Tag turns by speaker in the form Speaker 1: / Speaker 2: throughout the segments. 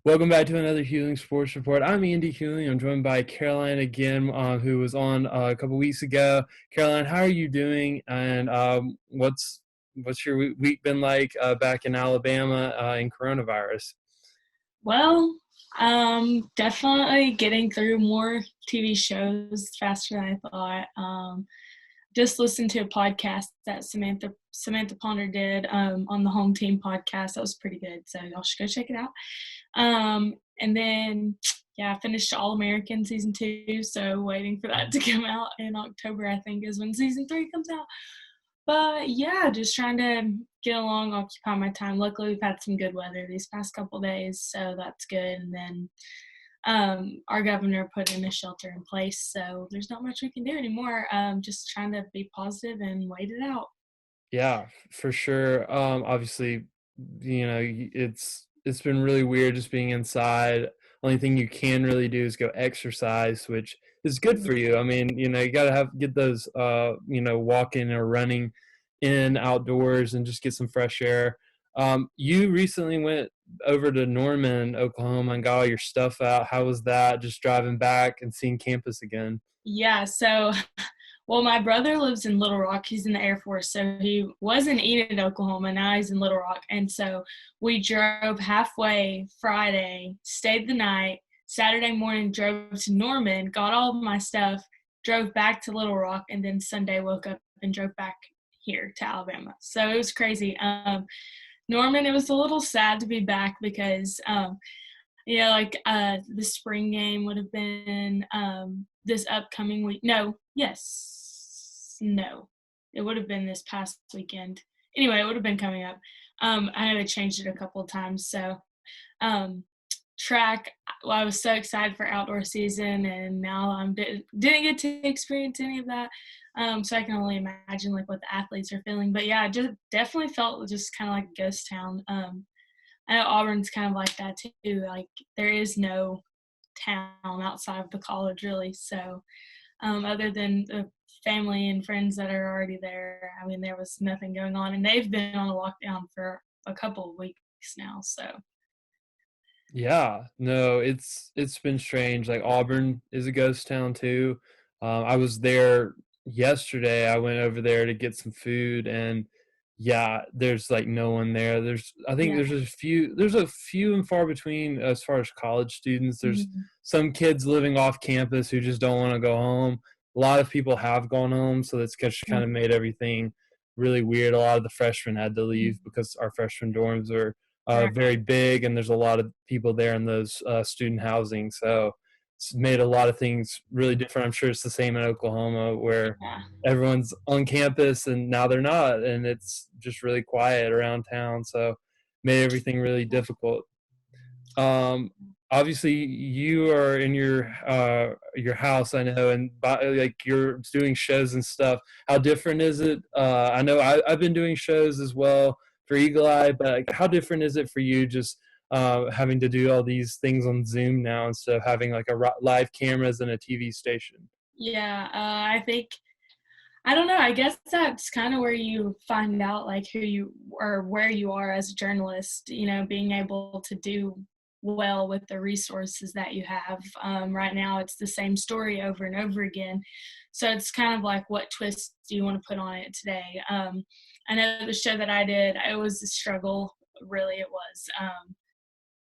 Speaker 1: Welcome back to another Healing Sports Report. I'm Andy Healing. I'm joined by Caroline again, who was on a couple weeks ago. Caroline, how are you doing? And what's your week been like back in Alabama in coronavirus?
Speaker 2: Well, definitely getting through more TV shows faster than I thought. Just listened to a podcast that Samantha Ponder did on the Home Team podcast. That was pretty good, so y'all should go check it out. And then I finished All American season 2, so waiting for that to come out in October. I think is when season 3 comes out. But yeah, just trying to get along, occupy my time. Luckily, we've had some good weather these past couple days, so that's good. And then our governor put in a shelter in place, so there's not much we can do anymore. Just trying to be positive and wait it out.
Speaker 1: Yeah, for sure. Obviously, it's been really weird just being inside. Only thing you can really do is go exercise, which is good for you. I mean, you got to get those, walking or running in outdoors and just get some fresh air. You recently went over to Norman, Oklahoma, and got all your stuff out. How was that? Just driving back and seeing campus again?
Speaker 2: Yeah, so well, my brother lives in Little Rock. He's in the Air Force, so he was in Enid, Oklahoma. Now he's in Little Rock, and so we drove halfway Friday, stayed the night. Saturday morning, drove to Norman, got all of my stuff, drove back to Little Rock, and then Sunday woke up and drove back here to Alabama. So it was crazy. Norman, it was a little sad to be back because the spring game would have been this upcoming week. No, it would have been this past weekend. Anyway, it would have been coming up. I know they changed it a couple of times. So track, well, I was so excited for outdoor season, and now I didn't get to experience any of that. So I can only imagine like what the athletes are feeling. But yeah, I just definitely felt just kind of like a ghost town. I know Auburn's kind of like that too. Like there is no town outside of the college really. So other than the family and friends that are already there, I mean, there was nothing going on, and they've been on a lockdown for a couple of weeks now. So
Speaker 1: Yeah, no, it's been strange. Like Auburn is a ghost town too. I was there yesterday. I went over there to get some food, and yeah, there's like no one there. I think
Speaker 2: yeah.
Speaker 1: there's a few and far between as far as college students. There's
Speaker 2: Mhm.
Speaker 1: some kids living off campus who just don't want to go home. A lot of people have gone home, so that's just kind of made everything really weird. A lot of the freshmen had to leave because our freshman dorms are
Speaker 2: Right.
Speaker 1: very big, and there's a lot of people there in those student housing. So it's made a lot of things really different. I'm sure it's the same in Oklahoma where
Speaker 2: Yeah.
Speaker 1: everyone's on campus and now they're not, and it's just really quiet around town. So made everything really difficult. Um, Obviously, you are in your house, I know, and like you're doing shows and stuff. How different is it? I know I've been doing shows as well for Eagle Eye, but like, how different is it for you just having to do all these things on Zoom now instead of having like live cameras and a TV station?
Speaker 2: Yeah, I think I don't know. I guess that's kind of where you find out like who you or where you are as a journalist, being able to do well with the resources that you have. Right now, it's the same story over and over again. So it's kind of like, what twist do you want to put on it today? I know the show that I did, it was a struggle, really, it was.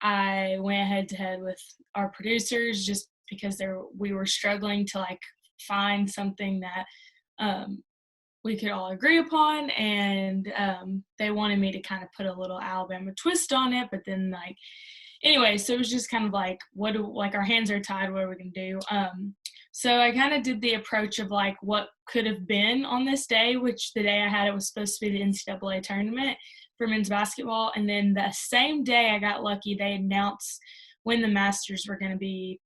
Speaker 2: I went head to head with our producers just because we were struggling to like find something that we could all agree upon, and they wanted me to kind of put a little Alabama twist on it, but then like anyway, so it was just kind of like like our hands are tied, what are we gonna do? So I kind of did the approach of like what could have been on this day, which the day I had it was supposed to be the NCAA tournament for men's basketball, and then the same day I got lucky, they announced when the Masters were going to be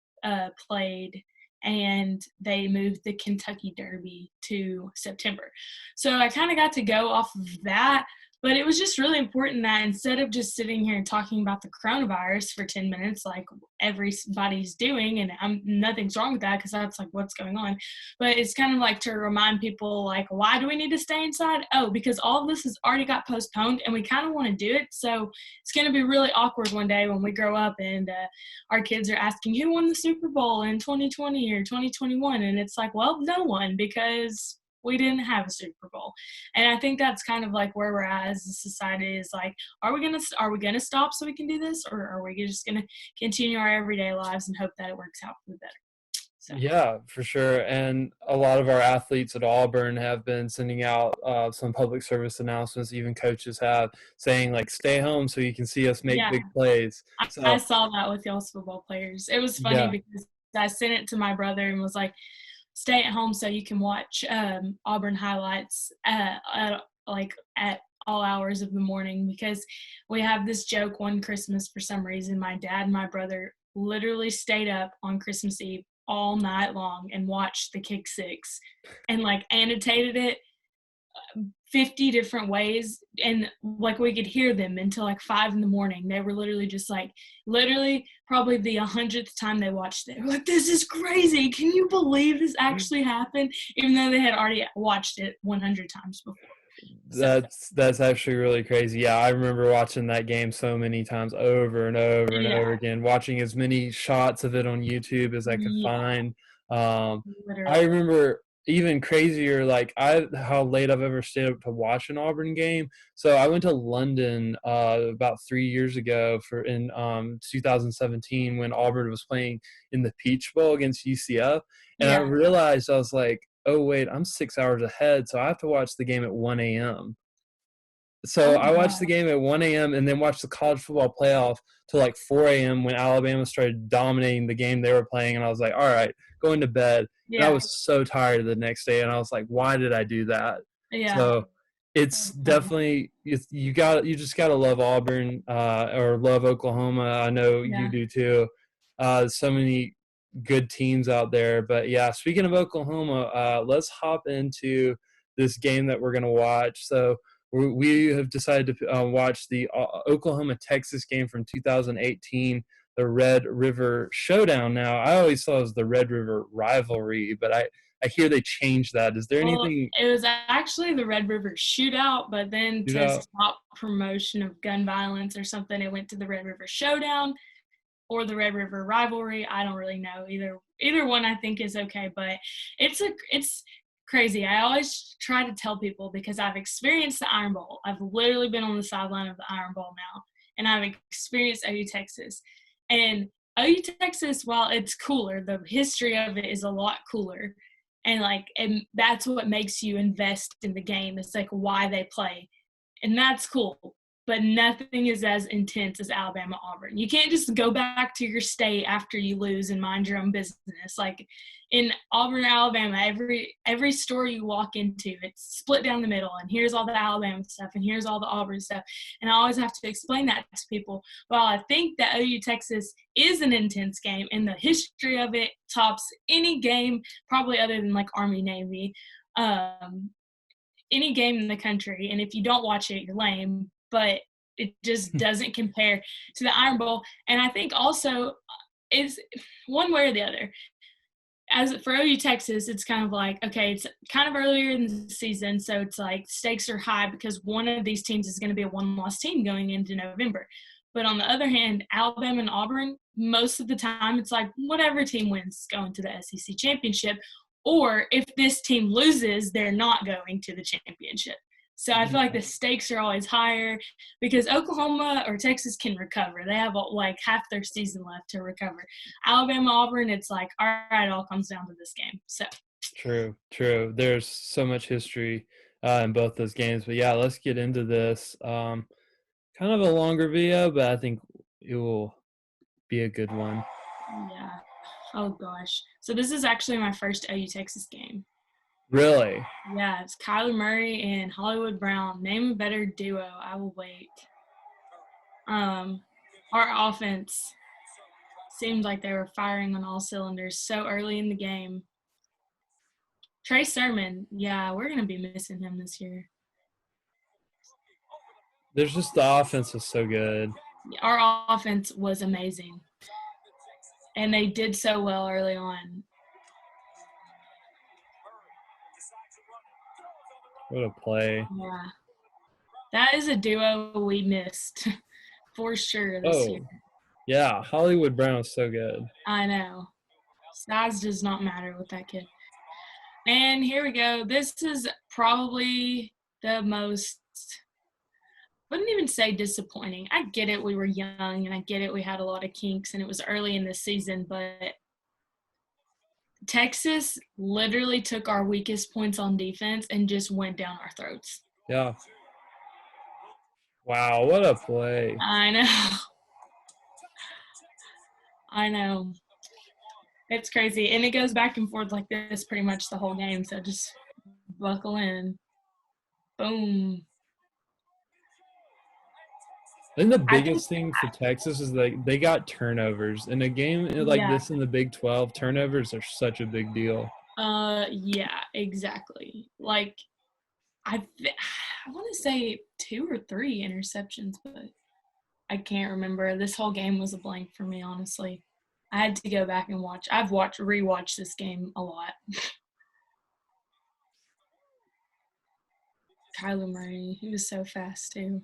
Speaker 2: played, and they moved the Kentucky Derby to September. So I kind of got to go off of that, But it was just really important that instead of just sitting here and talking about the coronavirus for 10 minutes, like everybody's doing, and nothing's wrong with that because that's like what's going on. But it's kind of like to remind people, like, why do we need to stay inside? Oh, because all of this has already got postponed and we kind of want to do it. So it's going to be really awkward one day when we grow up and our kids are asking who won the Super Bowl in 2020 or 2021. And it's like, well, no one, because we didn't have a Super Bowl. And I think that's kind of like where we're at as a society is like, are we gonna stop so we can do this, or are we just gonna continue our everyday lives and hope that it works out for the better? So
Speaker 1: Yeah, for sure. And a lot of our athletes at Auburn have been sending out some public service announcements. Even coaches have saying like, "Stay home so you can see us make
Speaker 2: yeah,
Speaker 1: big plays."
Speaker 2: I
Speaker 1: So
Speaker 2: saw that with y'all's football players. It was funny
Speaker 1: yeah,
Speaker 2: because I sent it to my brother and was like, stay at home so you can watch Auburn highlights at all hours of the morning, because we have this joke one Christmas. For some reason, my dad and my brother literally stayed up on Christmas Eve all night long and watched the kick six and like annotated it 50 different ways, and like we could hear them until like 5 a.m. They were literally just like, literally probably the 100th time they watched it, they were like, this is crazy, can you believe this actually happened, even though they had already watched it 100 times before. So
Speaker 1: that's actually really crazy. Yeah, I remember watching that game so many times over and over and
Speaker 2: yeah,
Speaker 1: over again, watching as many shots of it on YouTube as I could
Speaker 2: yeah,
Speaker 1: find. Um, I
Speaker 2: literally,
Speaker 1: remember even crazier, like how late I've ever stayed up to watch an Auburn game. So I went to London about 3 years ago for in 2017 when Auburn was playing in the Peach Bowl against UCF, and I
Speaker 2: yeah.
Speaker 1: realized I was like, oh wait, I'm 6 hours ahead, so I have to watch the game at 1 a.m. So
Speaker 2: Oh
Speaker 1: I watched the
Speaker 2: wow,
Speaker 1: game at 1 a.m. and then watched the college football playoff till like 4 a.m. when Alabama started dominating the game they were playing, and I was like, all right, going to bed. And I
Speaker 2: yeah,
Speaker 1: was so tired the next day, and I was like, why did I do that?
Speaker 2: yeah,
Speaker 1: So it's
Speaker 2: that's funny,
Speaker 1: definitely you just gotta love Auburn or love Oklahoma. I know you
Speaker 2: yeah.
Speaker 1: do too. So many good teams out there. But yeah, speaking of Oklahoma, let's hop into this game that we're gonna watch. So we have decided to watch the Oklahoma Texas game from 2018, the Red River Showdown. Now, I always thought it was the Red River Rivalry, but I hear they changed that. Is there
Speaker 2: Well,
Speaker 1: anything
Speaker 2: it was actually the Red River Shootout, but then
Speaker 1: you
Speaker 2: to
Speaker 1: know?
Speaker 2: stop promotion of gun violence or something, it went to the Red River Showdown or the Red River Rivalry. I don't really know. Either one I think is okay, but it's crazy. I always try to tell people, because I've experienced the Iron Bowl. I've literally been on the sideline of the Iron Bowl now, and I've experienced OU Texas. And OU Texas, while it's cooler, the history of it is a lot cooler. And that's what makes you invest in the game. It's like why they play. And that's cool, but nothing is as intense as Alabama Auburn. You can't just go back to your state after you lose and mind your own business. Like in Auburn, Alabama, every store you walk into, it's split down the middle, and here's all the Alabama stuff and here's all the Auburn stuff. And I always have to explain that to people. While I think that OU Texas is an intense game and the history of it tops any game, probably other than like Army Navy, um, any game in the country, and if you don't watch it, you're lame. But it just doesn't compare to the Iron Bowl. And I think also is one way or the other. As for OU Texas, it's kind of like, okay, it's kind of earlier in the season, so it's like stakes are high because one of these teams is going to be a one-loss team going into November. But on the other hand, Alabama and Auburn, most of the time, it's like whatever team wins going to the SEC championship. Or if this team loses, they're not going to the championship. So I feel like the stakes are always higher because Oklahoma or Texas can recover. They have like half their season left to recover. Alabama, Auburn, it's like, all right, it all comes down to this game. So
Speaker 1: True, true. There's so much history in both those games. But yeah, let's get into this. Kind of a longer video, but I think it will be a good one.
Speaker 2: yeah. Oh gosh. So this is actually my first OU Texas game.
Speaker 1: Really?
Speaker 2: Yeah, it's Kyler Murray and Hollywood Brown. Name a better duo. I will wait. Um, our offense seemed like they were firing on all cylinders so early in the game. Trey Sermon, yeah, we're gonna be missing him this year.
Speaker 1: There's just the offense was so good.
Speaker 2: Our offense was amazing, and they did so well early on.
Speaker 1: What a play.
Speaker 2: Yeah. That is a duo we missed for sure this year.
Speaker 1: Oh, yeah. Hollywood Brown is so good.
Speaker 2: I know. Size does not matter with that kid. And here we go. This is probably the most, I wouldn't even say disappointing. I get it. We were young, and I get it. We had a lot of kinks, and it was early in the season, but Texas literally took our weakest points on defense and just went down our throats.
Speaker 1: Yeah. Wow, what a play.
Speaker 2: I know. I know. It's crazy. And it goes back and forth like this pretty much the whole game. So just buckle in. Boom.
Speaker 1: I think the biggest thing for Texas is like they got turnovers. In a game like this in the Big 12, turnovers are such a big deal.
Speaker 2: Yeah, exactly. Like I want to say 2 or 3 interceptions, but I can't remember. This whole game was a blank for me, honestly. I had to go back and watch. I've rewatched this game a lot. Kyler Murray, he was so fast too.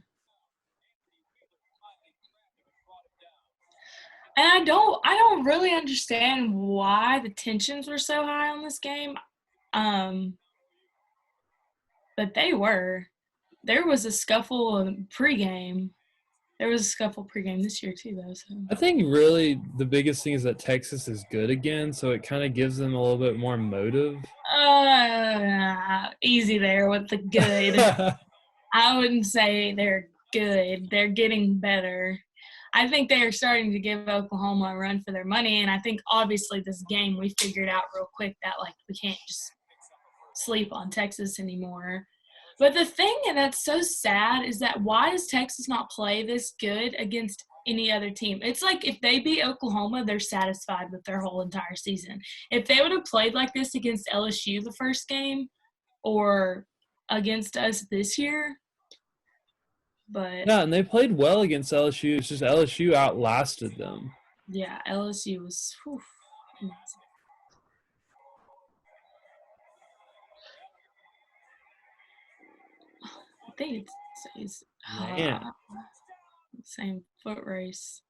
Speaker 2: And I don't really understand why the tensions were so high on this game. But they were. There was a scuffle pregame. There was a scuffle pregame this year too, though. So
Speaker 1: I think really the biggest thing is that Texas is good again, so it kind of gives them a little bit more motive.
Speaker 2: Easy there with the good. I wouldn't say they're good. They're getting better. I think they are starting to give Oklahoma a run for their money, and I think obviously this game we figured out real quick that like we can't just sleep on Texas anymore. But the thing that's so sad is that why does Texas not play this good against any other team? It's like if they beat Oklahoma, they're satisfied with their whole entire season. If they would have played like this against LSU the first game or against us this year, but
Speaker 1: yeah, and they played well against LSU. It's just LSU outlasted them.
Speaker 2: yeah, LSU was amazing. I think it's same foot race.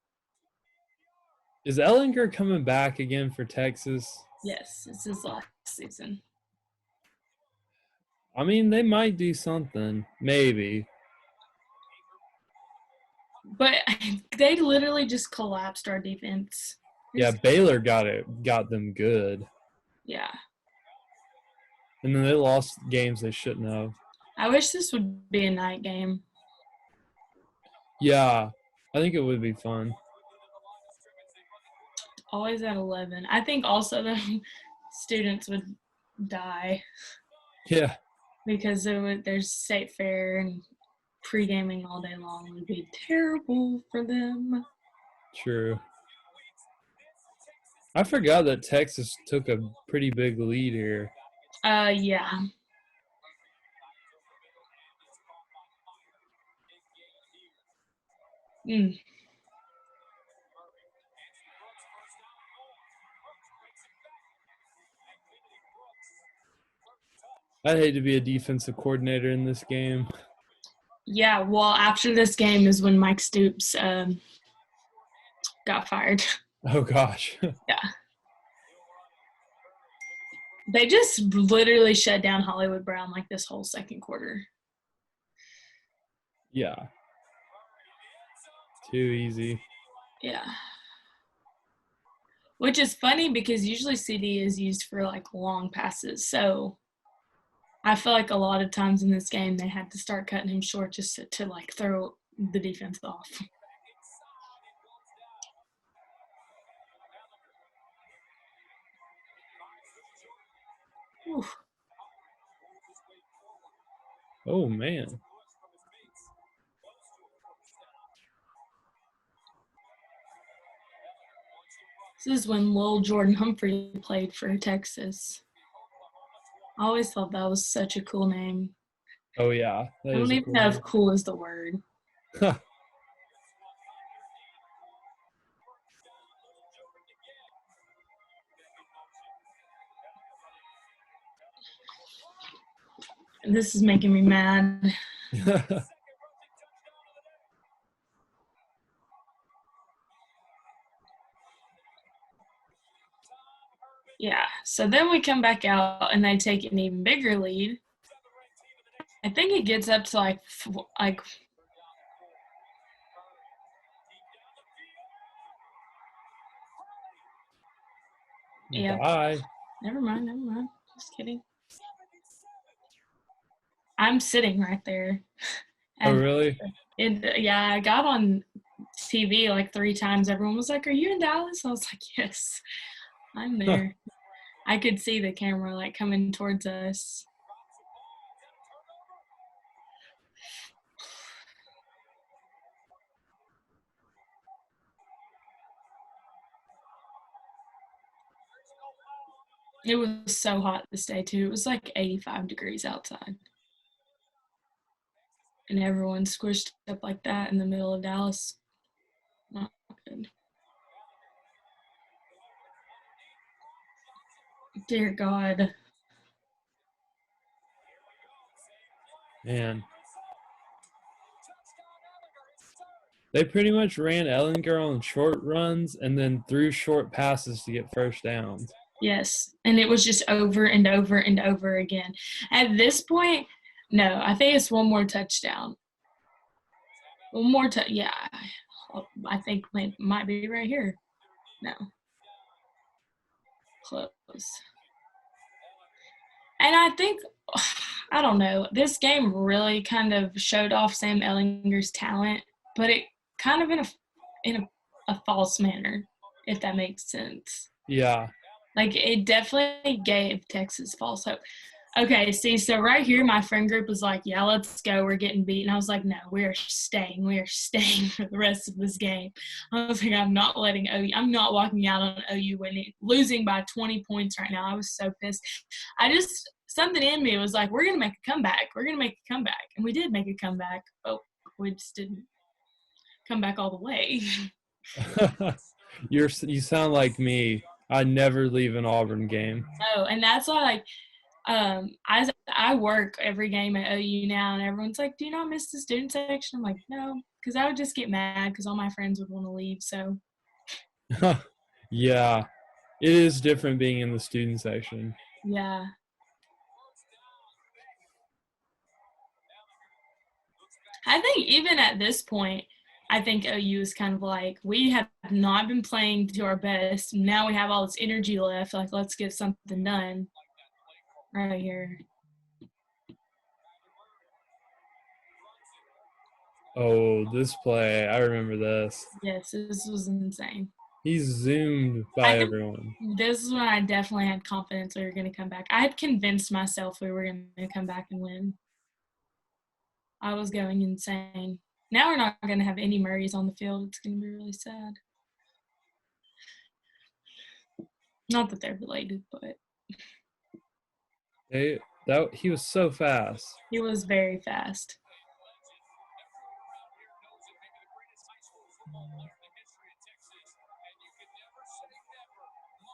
Speaker 1: Is Ellinger coming back again for Texas?
Speaker 2: Yes, it's his last season.
Speaker 1: I mean, they might do something. Maybe.
Speaker 2: But they literally just collapsed our defense.
Speaker 1: Yeah, Baylor got them good.
Speaker 2: Yeah.
Speaker 1: And then they lost games they shouldn't have.
Speaker 2: I wish this would be a night game.
Speaker 1: Yeah, I think it would be fun.
Speaker 2: Always at 11. I think also the students would die.
Speaker 1: Yeah.
Speaker 2: Because there's state fair and pre-gaming all day long would be terrible for them.
Speaker 1: True. I forgot that Texas took a pretty big lead here.
Speaker 2: Yeah.
Speaker 1: I'd hate to be a defensive coordinator in this game.
Speaker 2: Yeah, well, after this game is when Mike Stoops got fired.
Speaker 1: Oh, gosh.
Speaker 2: Yeah. They just literally shut down Hollywood Brown like this whole second quarter.
Speaker 1: Yeah. Too easy.
Speaker 2: Yeah. Which is funny because usually CD is used for like long passes. So I feel like a lot of times in this game they had to start cutting him short just to like throw the defense off. Oof.
Speaker 1: Oh, man.
Speaker 2: This is when Lil Jordan Humphrey played for Texas. I always thought that was such a cool name.
Speaker 1: Oh, yeah.
Speaker 2: I don't even know if cool is the word. This is making me mad. Yeah, so then we come back out and they take an even bigger lead. I think it gets up to like yeah.
Speaker 1: Bye.
Speaker 2: Never mind. Just kidding. I'm sitting right there.
Speaker 1: Oh,
Speaker 2: And
Speaker 1: really?
Speaker 2: yeah, I got on TV like 3 times. Everyone was like, "Are you in Dallas?" I was like, "Yes, I'm there." I could see the camera like coming towards us. It was so hot this day too. It was like 85 degrees outside. And everyone squished up like that in the middle of Dallas. Not good. Dear God.
Speaker 1: Man. They pretty much ran Ellinger on short runs and then threw short passes to get first downs.
Speaker 2: Yes. And it was just over and over and over again. At this point, no, I think it's one more touchdown. One more yeah. I think it might be right here. No. Close. And I think, I don't know, this game really kind of showed off Sam Ellinger's talent, but it kind of in a false manner, if that makes sense.
Speaker 1: Yeah.
Speaker 2: Like, it definitely gave Texas false hope. Okay, see, so right here, my friend group was like, yeah, let's go. We're getting beat. And I was like, no, we are staying. We are staying for the rest of this game. I was like, I'm not letting OU. I'm not walking out on OU winning, losing by 20 points right now. I was so pissed. Something in me was like, we're going to make a comeback. We're going to make a comeback. And we did make a comeback. Oh, we just didn't come back all the way.
Speaker 1: You sound like me. I never leave an Auburn game.
Speaker 2: Oh, and that's why, like, I work every game at OU now, and everyone's like, "Do you not miss the student section?" I'm like, "No," because I would just get mad because all my friends would want to leave. So
Speaker 1: Yeah, it is different being in the student section.
Speaker 2: yeah, I think even at this point, I think OU is kind of like, we have not been playing to our best. Now we have all this energy left. Like, let's get something done right here.
Speaker 1: Oh, this play. I remember this.
Speaker 2: Yes, this was insane.
Speaker 1: He's zoomed by everyone.
Speaker 2: This is when I definitely had confidence we were going to come back. I had convinced myself we were going to come back and win. I was going insane. Now we're not going to have any Murrays on the field. It's going to be really sad. Not that they're related, but
Speaker 1: He was so fast.
Speaker 2: he was very fast.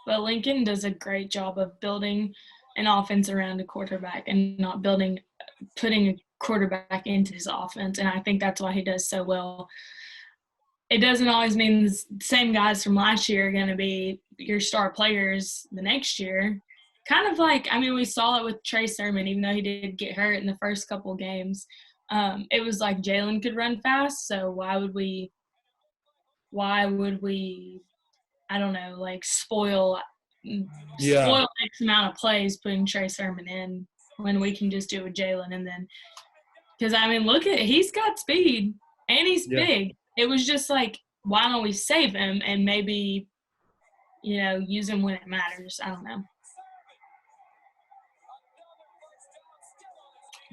Speaker 2: But Lincoln does a great job of building an offense around a quarterback and not putting a quarterback into his offense. And I think that's why he does so well. It doesn't always mean the same guys from last year are going to be your star players the next year. Kind of like, I mean, we saw it with Trey Sermon, even though he did get hurt in the first couple games. It was like Jalen could run fast, so why would we, I don't know, like spoil X amount of plays putting Trey Sermon in when we can just do it with Jalen. And then, because, I mean, look at it. He's got speed and he's big. It was just like, why don't we save him and maybe, use him when it matters? I don't know.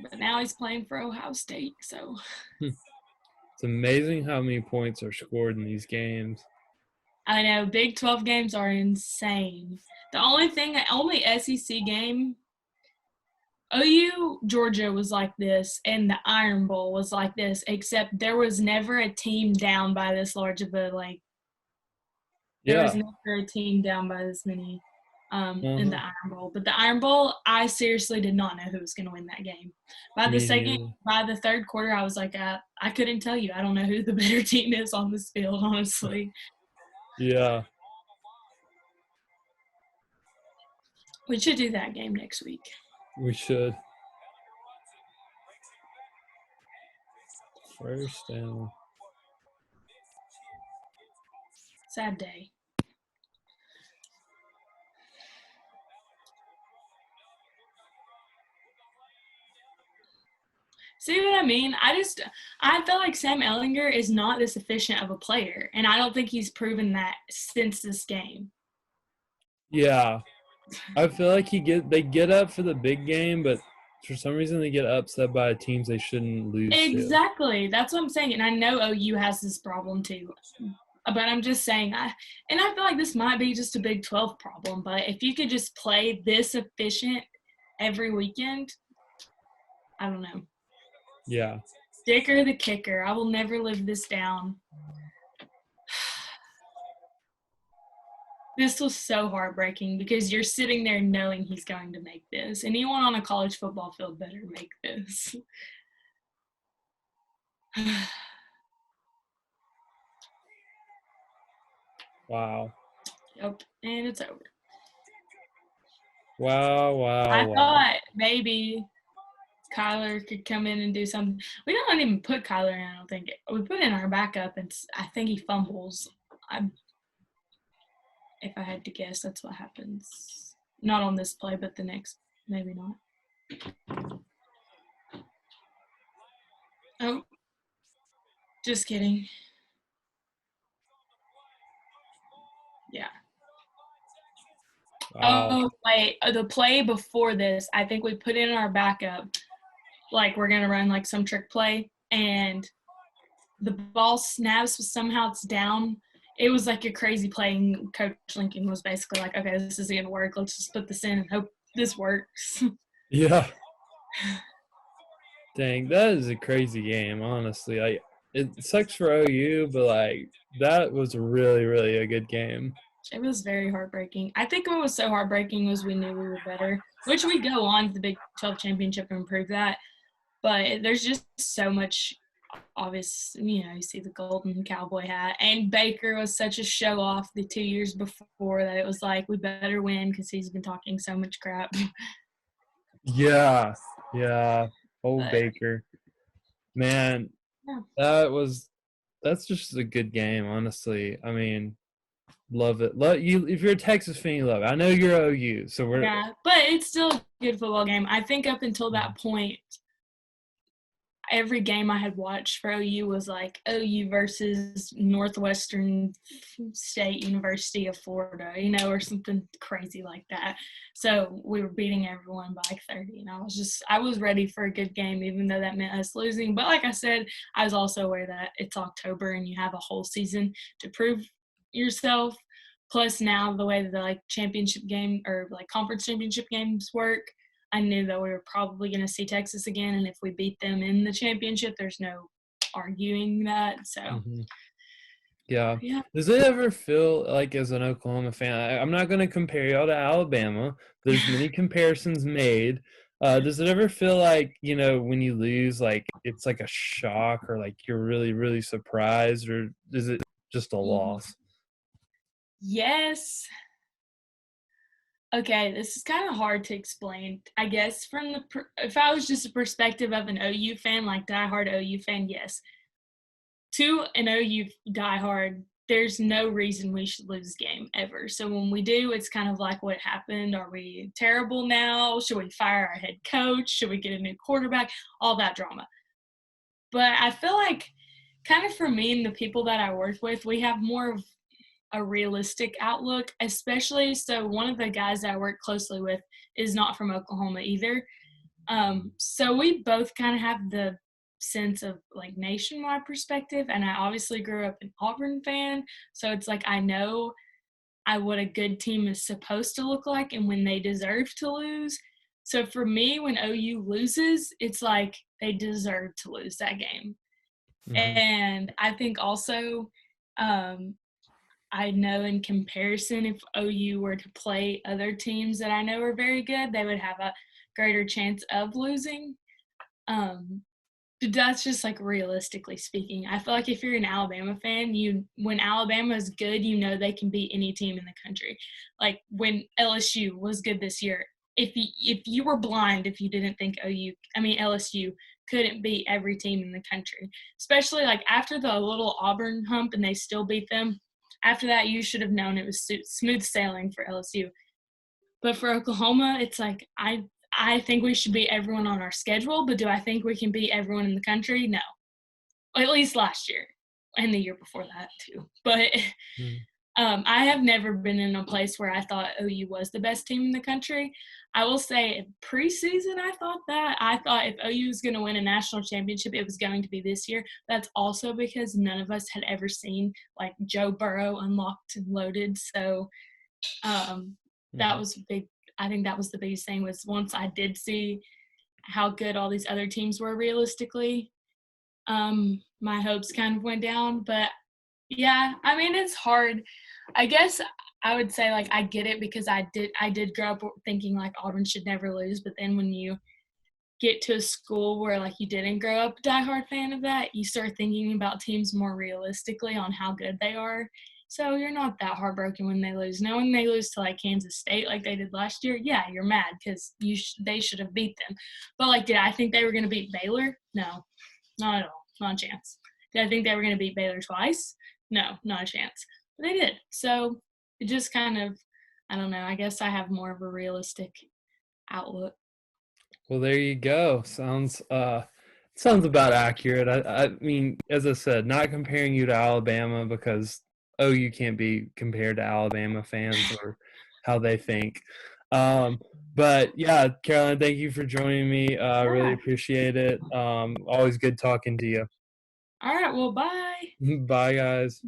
Speaker 2: But now he's playing for Ohio State, so.
Speaker 1: It's amazing how many points are scored in these games.
Speaker 2: I know. Big 12 games are insane. The only SEC game OU Georgia was like this, and the Iron Bowl was like this, except there was never a team down by this large of a there was
Speaker 1: Yeah.
Speaker 2: never a team down by this many in the
Speaker 1: Uh-huh.
Speaker 2: Iron Bowl. But the Iron Bowl, I seriously did not know who was going to win that game.
Speaker 1: Me neither.
Speaker 2: By the third quarter, I was like, I couldn't tell you. I don't know who the better team is on this field, honestly.
Speaker 1: Yeah.
Speaker 2: We should do that game next week.
Speaker 1: We should. First down.
Speaker 2: Sad day. See what I mean? I feel like Sam Ellinger is not this efficient of a player, and I don't think he's proven that since this game.
Speaker 1: Yeah. I feel like they get up for the big game, but for some reason they get upset by teams they shouldn't lose
Speaker 2: Exactly. That's what I'm saying. And I know OU has this problem too. But I'm just saying, I feel like this might be just a Big 12 problem. But if you could just play this efficient every weekend, I don't know.
Speaker 1: Yeah.
Speaker 2: Dicker the kicker. I will never live this down. This was so heartbreaking because you're sitting there knowing he's going to make this. Anyone on a college football field better make this.
Speaker 1: Wow.
Speaker 2: Yep, and it's over.
Speaker 1: Wow.
Speaker 2: I thought maybe Kyler could come in and do something. We don't even put Kyler in, I don't think. We put in our backup, and I think he fumbles. If I had to guess, that's what happens. Not on this play, but the next, maybe not. Oh, just kidding. Yeah.
Speaker 1: Wow.
Speaker 2: Oh, wait. The play before this, I think we put in our backup, like we're going to run like some trick play, and the ball snaps, but somehow it's down. It was like a crazy play, and Coach Lincoln was basically like, okay, this isn't going to work. Let's just put this in and hope this works.
Speaker 1: Yeah. Dang, that is a crazy game, honestly. It sucks for OU, but that was really, really a good game.
Speaker 2: It was very heartbreaking. I think what was so heartbreaking was we knew we were better, which we go on to the Big 12 championship and prove that. But there's just so much obvious, you see the golden cowboy hat. And Baker was such a show off the 2 years before that it was like, we better win because he's been talking so much crap.
Speaker 1: Yeah. Yeah. Old Baker. Man,
Speaker 2: Yeah.
Speaker 1: that's just a good game, honestly. I mean, love it. If you're a Texas fan, you love it. I know you're OU, so we're
Speaker 2: But it's still a good football game. I think up until that point, every game I had watched for OU was like OU versus Northwestern State University of Florida, or something crazy like that. So we were beating everyone by like 30, and I was ready for a good game, even though that meant us losing. But like I said, I was also aware that it's October and you have a whole season to prove yourself. Plus now the way that the championship game or conference championship games work, I knew that we were probably going to see Texas again, and if we beat them in the championship, there's no arguing that. So,
Speaker 1: yeah. Does it ever feel like, as an Oklahoma fan, I'm not going to compare y'all to Alabama. There's many comparisons made. Does it ever feel like, when you lose, it's like a shock, or you're really, really surprised, or is it just a loss?
Speaker 2: Yes. Okay, this is kind of hard to explain. I guess if I was just a perspective of an OU fan, diehard OU fan, yes. To an OU diehard, there's no reason we should lose this game ever. So when we do, it's kind of like, what happened? Are we terrible now? Should we fire our head coach? Should we get a new quarterback? All that drama. But I feel like kind of for me and the people that I work with, we have more of a realistic outlook, especially so one of the guys that I work closely with is not from Oklahoma either. So we both kind of have the sense of nationwide perspective, and I obviously grew up an Auburn fan, so it's I know what a good team is supposed to look like and when they deserve to lose. So for me, when OU loses, it's like they deserve to lose that game.
Speaker 1: Hmm.
Speaker 2: And I think also, um, I know in comparison, if OU were to play other teams that I know are very good, they would have a greater chance of losing. Um, but that's just like realistically speaking. I feel like if you're an Alabama fan, when Alabama is good, you know they can beat any team in the country. Like when LSU was good this year, if you were blind if you didn't think LSU couldn't beat every team in the country, especially like after the little Auburn hump and they still beat them. After that, you should have known it was smooth sailing for LSU. But for Oklahoma, it's like I think we should beat everyone on our schedule, but do I think we can beat everyone in the country? No. At least last year and the year before that too. But I have never been in a place where I thought OU was the best team in the country. I will say in preseason, I thought that. I thought if OU was going to win a national championship, it was going to be this year. That's also because none of us had ever seen like Joe Burrow unlocked and loaded. So that
Speaker 1: Hmm.
Speaker 2: was big. I think that was the biggest thing was once I did see how good all these other teams were realistically, my hopes kind of went down. But yeah, I mean it's hard. I guess I would say like I get it because I did grow up thinking like Auburn should never lose, but then when you get to a school where like you didn't grow up a diehard fan of that, you start thinking about teams more realistically on how good they are. So you're not that heartbroken when they lose. Now when they lose to like Kansas State like they did last year, yeah, you're mad because they should have beat them. But like, did I think they were going to beat Baylor? No, not at all, not a chance. Did I think they were going to beat Baylor twice? No, not a chance. But they did. So it just kind of, I don't know. I guess I have more of a realistic outlook.
Speaker 1: Well, there you go. Sounds about accurate. I mean, as I said, not comparing you to Alabama because you can't be compared to Alabama fans or how they think. Um, but yeah, Caroline, thank you for joining me. I really
Speaker 2: Yeah.
Speaker 1: appreciate it. Always good talking to you.
Speaker 2: All right. Well, bye.
Speaker 1: Bye, guys.